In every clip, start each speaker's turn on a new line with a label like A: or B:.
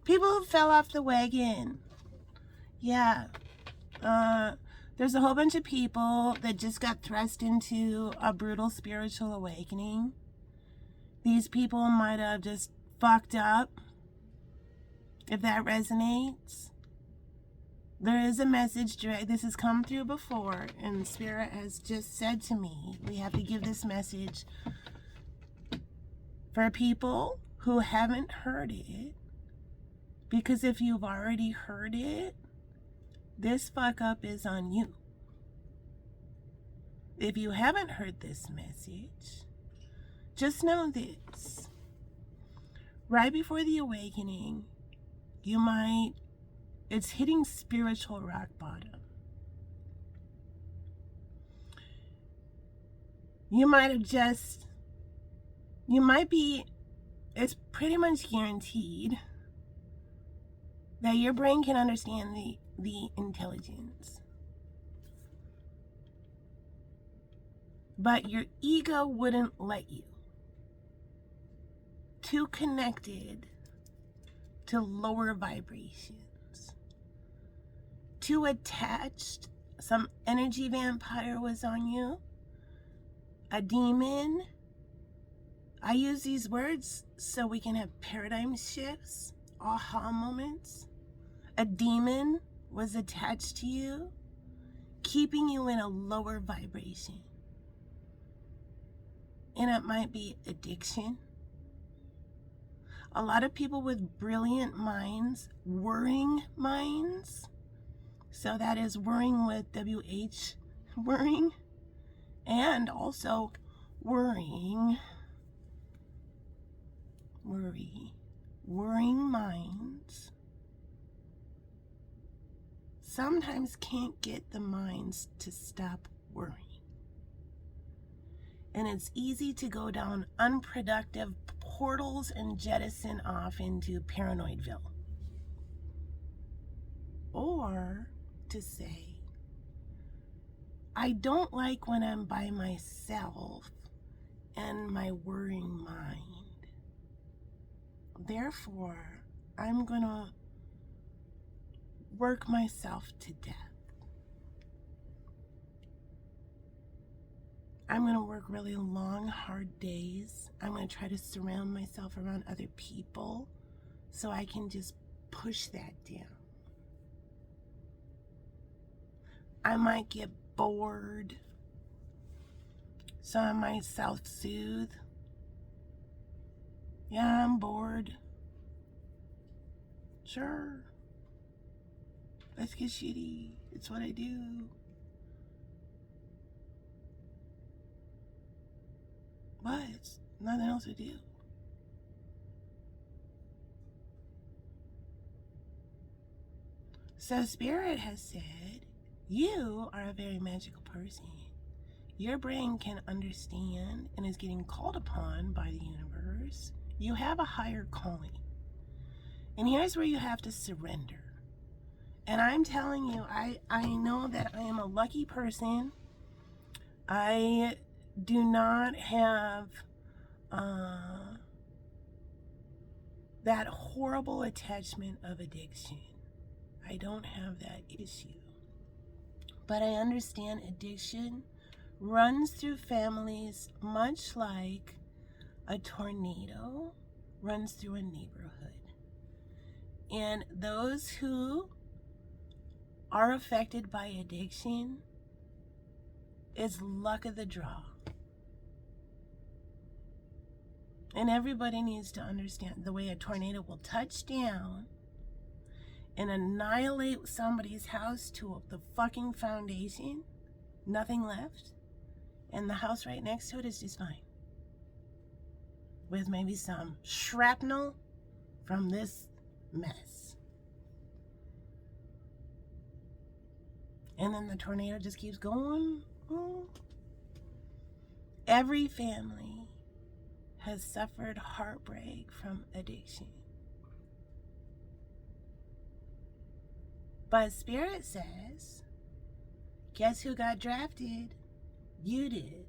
A: People who fell off the wagon. Yeah. There's a whole bunch of people that just got thrust into a brutal spiritual awakening. These people might have just fucked up. If that resonates, there is a message direct. This has come through before, and Spirit has just said to me, we have to give this message for people who haven't heard it. Because if you've already heard it, this fuck up is on you. If you haven't heard this message, just know this. Right before the awakening, it's hitting spiritual rock bottom. It's pretty much guaranteed that your brain can understand the intelligence. But your ego wouldn't let you. Too connected to lower vibrations. Too attached. Some energy vampire was on you. A demon. I use these words so we can have paradigm shifts, aha moments. A demon was attached to you, keeping you in a lower vibration. And it might be addiction. A lot of people with brilliant minds, worrying minds. So that is worrying with WH, worrying, and also worrying minds sometimes can't get the minds to stop worrying. And it's easy to go down unproductive portals and jettison off into Paranoidville. Or to say, I don't like when I'm by myself and my worrying mind. Therefore, I'm gonna work myself to death. I'm going to work really long, hard days. I'm going to try to surround myself around other people so I can just push that down. I might get bored, so I might self-soothe. Yeah, I'm bored. Sure. Let's get shitty. It's what I do. But it's nothing else to do. So Spirit has said, you are a very magical person. Your brain can understand and is getting called upon by the universe. You have a higher calling. And here's where you have to surrender. And I'm telling you, I know that I am a lucky person. I do not have that horrible attachment of addiction. I don't have that issue. But I understand addiction runs through families much like a tornado runs through a neighborhood. And those who are affected by addiction, it's luck of the draw. And everybody needs to understand the way a tornado will touch down and annihilate somebody's house to the fucking foundation, nothing left, and the house right next to it is just fine. With maybe some shrapnel from this mess. And then the tornado just keeps going. Every family has suffered heartbreak from addiction. But Spirit says, guess who got drafted? You did.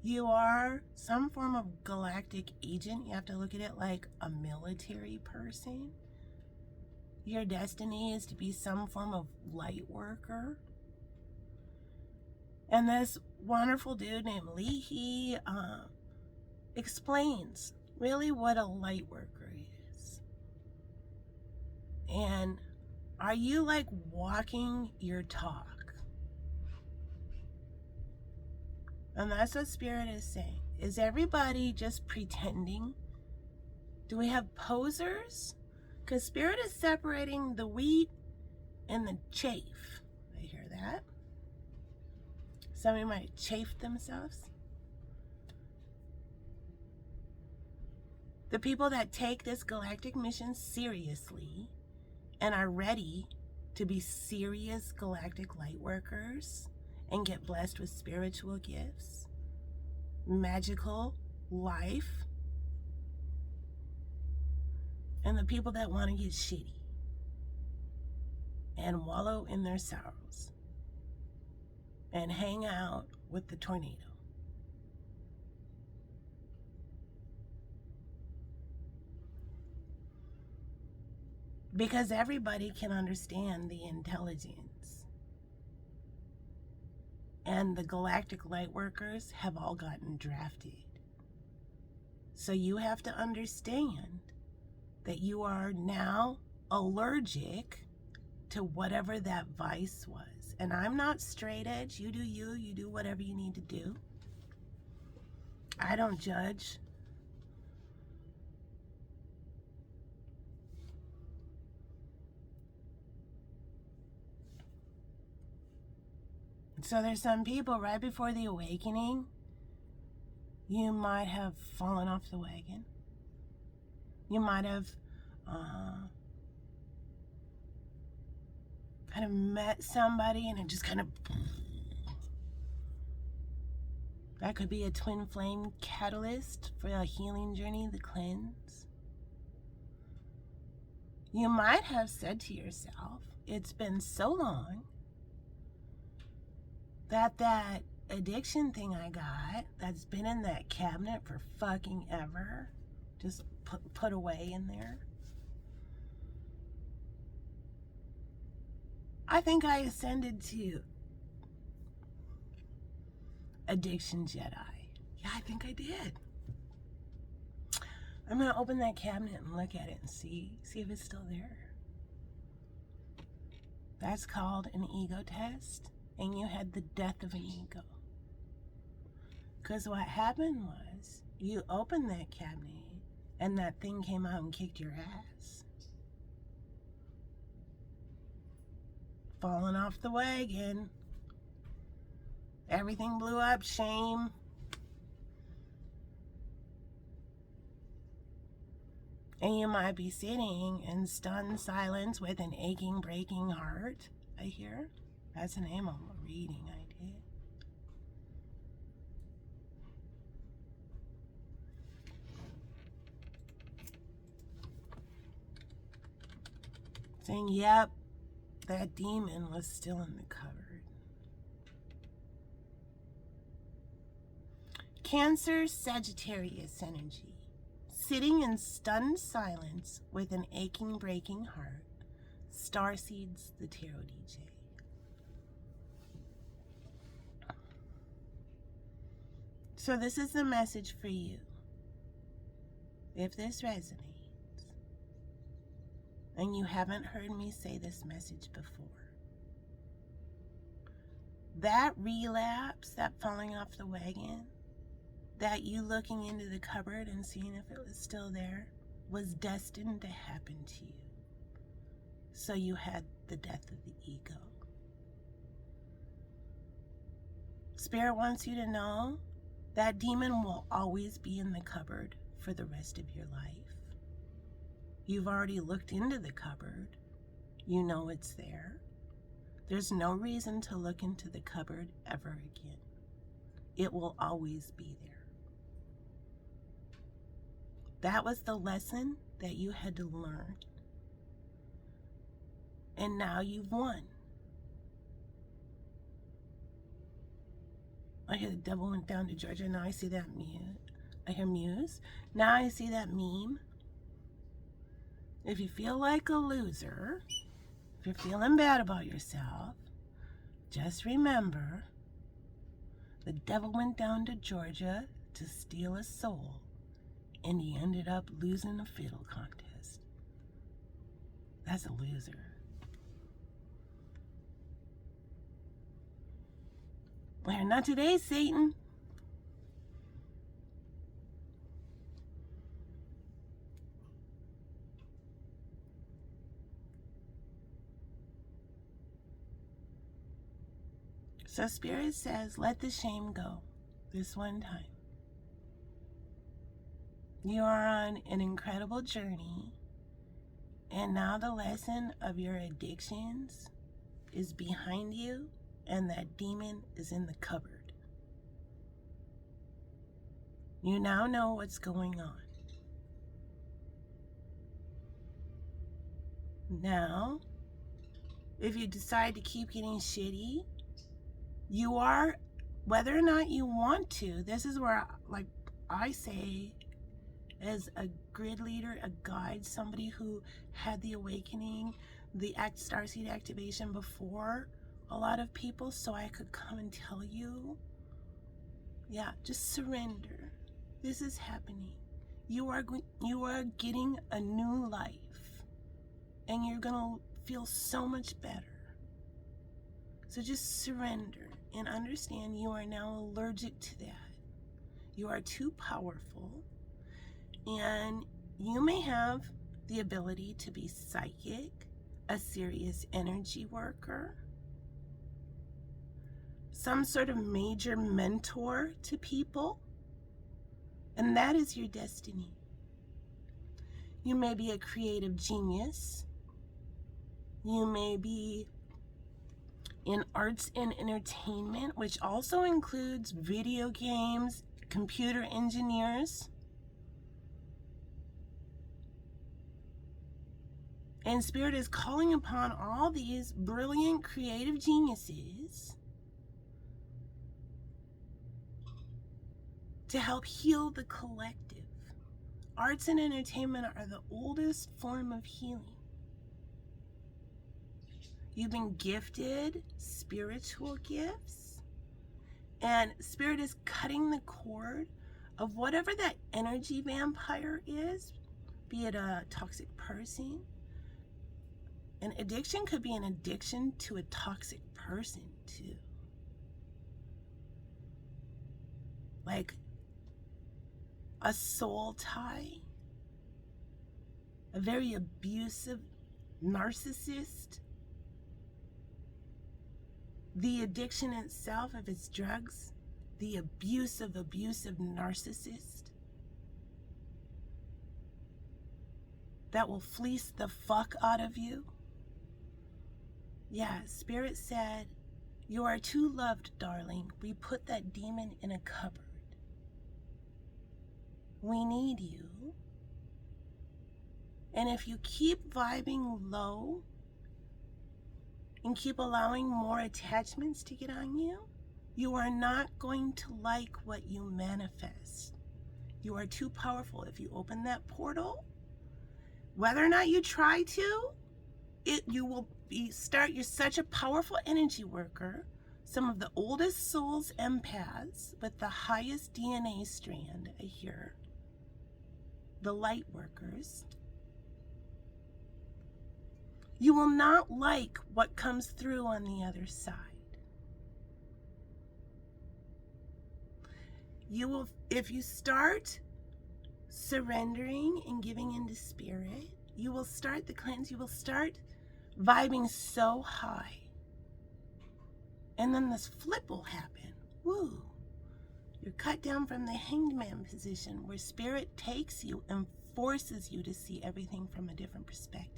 A: You are some form of galactic agent. You have to look at it like a military person. your destiny is to be some form of light worker. And this wonderful dude named Lee, he explains really what a light worker is. And are you like walking your talk? And that's what Spirit is saying. Is everybody just pretending? Do we have posers? Because Spirit is separating the wheat and the chaff. I hear that. Somebody might chafe themselves. The people that take this galactic mission seriously and are ready to be serious galactic light workers and get blessed with spiritual gifts, magical life, and the people that want to get shitty and wallow in their sorrows and hang out with the tornado. Because everybody can understand the intelligence. And the galactic light workers have all gotten drafted. So you have to understand that you are now allergic to whatever that vice was. And I'm not straight edge. You do you. You do whatever you need to do. I don't judge. So there's some people right before the awakening, you might have fallen off the wagon. You might have kind of met somebody and it just kind of, that could be a twin flame catalyst for a healing journey, the cleanse. You might have said to yourself, it's been so long that addiction thing I got that's been in that cabinet for fucking ever, just put away in there. I think I ascended to Addiction Jedi. Yeah, I think I did. I'm gonna open that cabinet and look at it and see if it's still there. That's called an ego test. And you had the death of an ego. Because what happened was, you opened that cabinet, and that thing came out and kicked your ass. Falling off the wagon. Everything blew up, shame. And you might be sitting in stunned silence with an aching, breaking heart, I hear. That's the name of a reading I did. Saying, yep, that demon was still in the cupboard. Cancer, Sagittarius energy. Sitting in stunned silence with an aching, breaking heart. Starseed's the Tarot DJ. So this is the message for you. If this resonates, and you haven't heard me say this message before, that relapse, that falling off the wagon, that you looking into the cupboard and seeing if it was still there, was destined to happen to you. So you had the death of the ego. Spirit wants you to know that demon will always be in the cupboard for the rest of your life. You've already looked into the cupboard. You know it's there. There's no reason to look into the cupboard ever again. It will always be there. That was the lesson that you had to learn. And now you've won. I hear the devil went down to Georgia. Now I see that muse. I hear muse. Now I see that meme. If you feel like a loser, if you're feeling bad about yourself, just remember the devil went down to Georgia to steal a soul, and he ended up losing a fiddle contest. That's a loser. Well, not today, Satan. So Spirit says, let the shame go this one time. You are on an incredible journey, and now the lesson of your addictions is behind you, and that demon is in the cupboard. You now know what's going on. Now, if you decide to keep getting shitty, you are, whether or not you want to, this is where, like I say, as a grid leader, a guide, somebody who had the awakening, the Starseed activation before a lot of people, so I could come and tell you, yeah, just surrender. This is happening. You are getting a new life, and you're gonna feel so much better. So just surrender and understand you are now allergic to that. You are too powerful, and you may have the ability to be psychic, a serious energy worker, some sort of major mentor to people, and that is your destiny. You may be a creative genius. You may be in arts and entertainment, which also includes video games, computer engineers. And Spirit is calling upon all these brilliant creative geniuses to help heal the collective. Arts and entertainment are the oldest form of healing. You've been gifted spiritual gifts, and Spirit is cutting the cord of whatever that energy vampire is, be it a toxic person. An addiction could be an addiction to a toxic person too. Like a soul tie, a very abusive narcissist. The addiction itself, if it's drugs, the abusive narcissist that will fleece the fuck out of you. Yeah, Spirit said, you are too loved, darling. We put that demon in a cupboard. We need you. And if you keep vibing low and keep allowing more attachments to get on you, you are not going to like what you manifest. You are too powerful. If you open that portal, whether or not you try to, you're such a powerful energy worker. Some of the oldest souls, empaths, with the highest DNA strand, I hear, the light workers. You will not like what comes through on the other side. You will, if you start surrendering and giving into Spirit, you will start the cleanse, you will start vibing so high. And then this flip will happen. Woo. You're cut down from the hanged man position where Spirit takes you and forces you to see everything from a different perspective.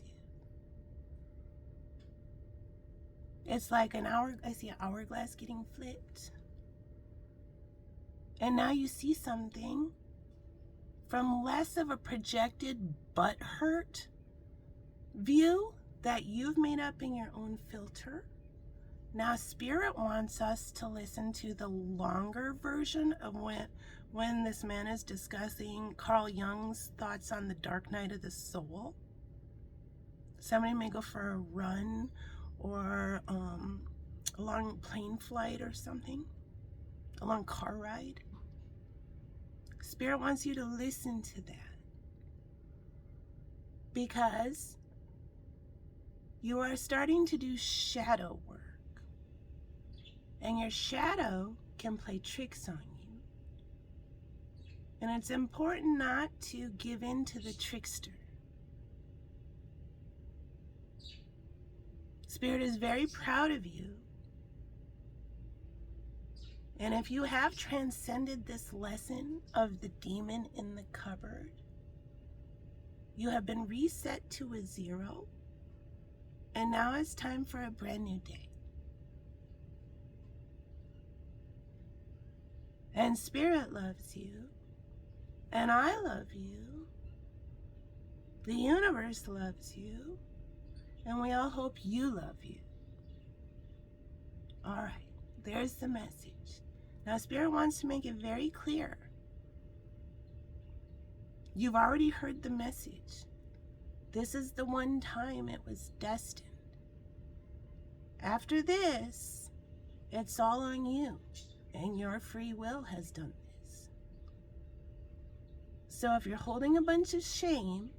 A: It's like I see an hourglass getting flipped. And now you see something from less of a projected butthurt view that you've made up in your own filter. Now Spirit wants us to listen to the longer version of when this man is discussing Carl Jung's thoughts on the dark night of the soul. Somebody may go for a run or a long plane flight or something, a long car ride. Spirit wants you to listen to that, because you are starting to do shadow work, and your shadow can play tricks on you. And it's important not to give in to the trickster. Spirit is very proud of you. And if you have transcended this lesson of the demon in the cupboard, you have been reset to a 0. And now it's time for a brand new day. And Spirit loves you. And I love you. The universe loves you. And we all hope you love you. All right, there's the message. Now, Spirit wants to make it very clear. You've already heard the message. This is the one time it was destined. After this, it's all on you, and your free will has done this. So if you're holding a bunch of shame,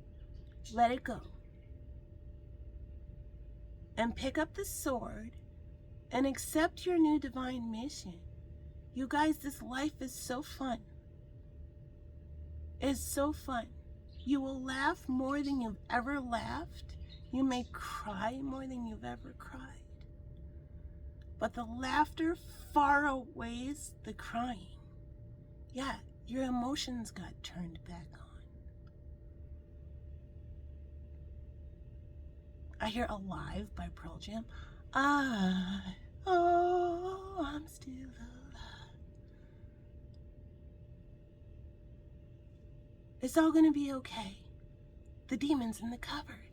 A: let it go. And pick up the sword and accept your new divine mission. You guys, this life is so fun. It's so fun. You will laugh more than you've ever laughed. You may cry more than you've ever cried. But the laughter far outweighs the crying. Yeah, your emotions got turned back on. I hear Alive by Pearl Jam. I'm still alive. It's all gonna be okay. The demon's in the cupboard.